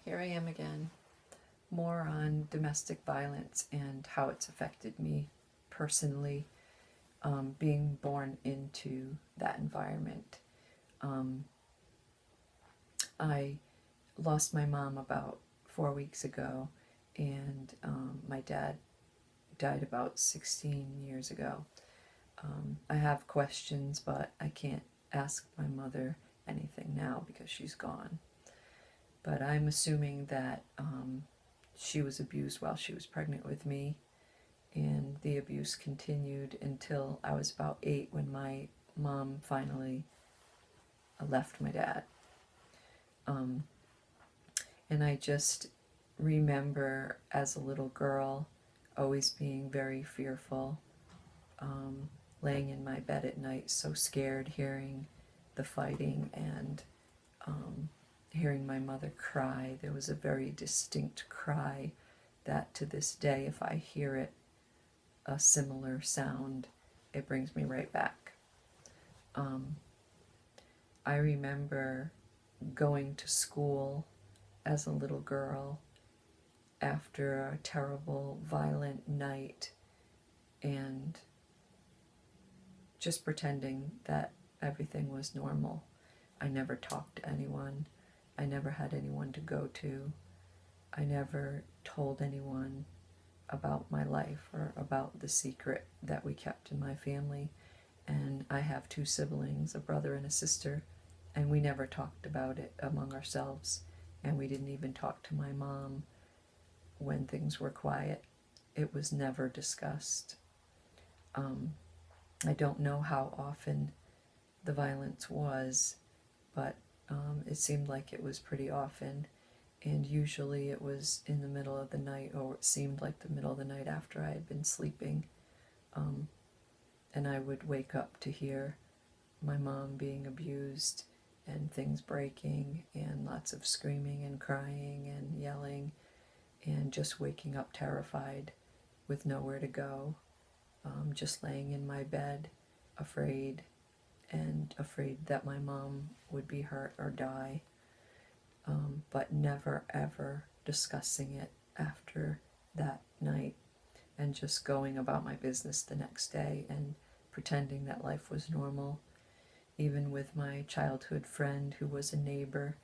Here I am again, more on domestic violence and how it's affected me personally, being born into that environment. I lost my mom about 4 weeks ago, and my dad died about 16 years ago. I have questions, but I can't ask my mother anything now because she's gone. But I'm assuming that she was abused while she was pregnant with me, and the abuse continued until I was about 8 when my mom finally left my dad. And I just remember as a little girl always being very fearful, laying in my bed at night so scared, hearing the fighting and hearing my mother cry. There was a very distinct cry that to this day, if I hear it, a similar sound, it brings me right back. I remember going to school as a little girl after a terrible, violent night and just pretending that everything was normal. I never talked to anyone. I never had anyone to go to. I never told anyone about my life or about the secret that we kept in my family. And I have 2 siblings, a brother and a sister, and we never talked about it among ourselves. And we didn't even talk to my mom when things were quiet. It was never discussed. I don't know how often the violence was, but it seemed like it was pretty often, and usually it was in the middle of the night, or it seemed like the middle of the night after I had been sleeping, and I would wake up to hear my mom being abused and things breaking and lots of screaming and crying and yelling, and just waking up terrified with nowhere to go, just laying in my bed afraid, and afraid that my mom would be hurt or die, but never ever discussing it after that night, and just going about my business the next day and pretending that life was normal. Even with my childhood friend who was a neighbor,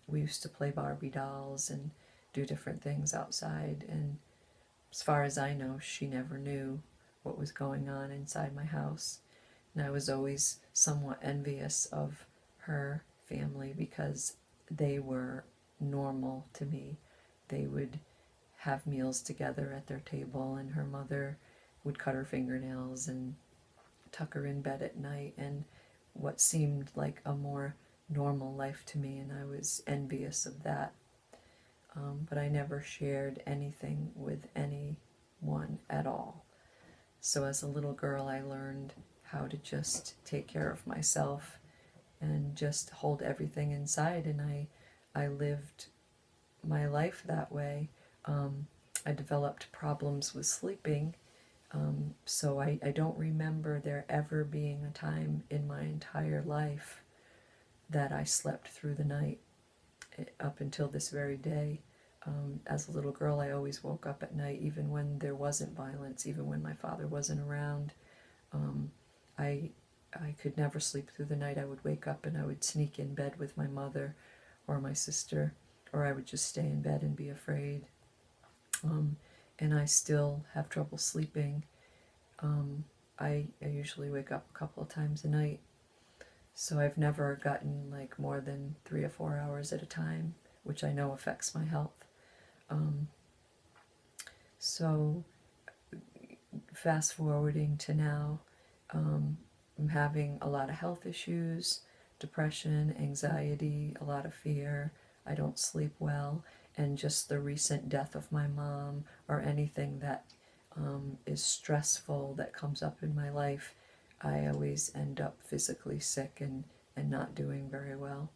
we used to play Barbie dolls and do different things outside, and as far as I know, she never knew what was going on inside my house. And I was always somewhat envious of her family because they were normal to me. They would have meals together at their table, and her mother would cut her fingernails and tuck her in bed at night, and what seemed like a more normal life to me, and I was envious of that. But I never shared anything with anyone at all. So as a little girl, I learned how to just take care of myself and just hold everything inside, and I lived my life that way. I developed problems with sleeping, so I don't remember there ever being a time in my entire life that I slept through the night up until this very day. As a little girl, I always woke up at night, even when there wasn't violence, even when my father wasn't around. I could never sleep through the night. I would wake up and I would sneak in bed with my mother or my sister, or I would just stay in bed and be afraid. And I still have trouble sleeping. I usually wake up a couple of times a night, so I've never gotten like more than 3 or 4 hours at a time, which I know affects my health. So fast forwarding to now, I'm having a lot of health issues, depression, anxiety, a lot of fear. I don't sleep well, and just the recent death of my mom or anything that is stressful that comes up in my life, I always end up physically sick and not doing very well.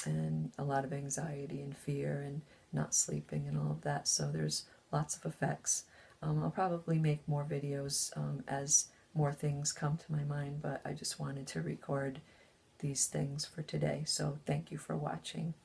And a lot of anxiety and fear and not sleeping and all of that. So there's lots of effects. I'll probably make more videos as more things come to my mind, but I just wanted to record these things for today. So thank you for watching.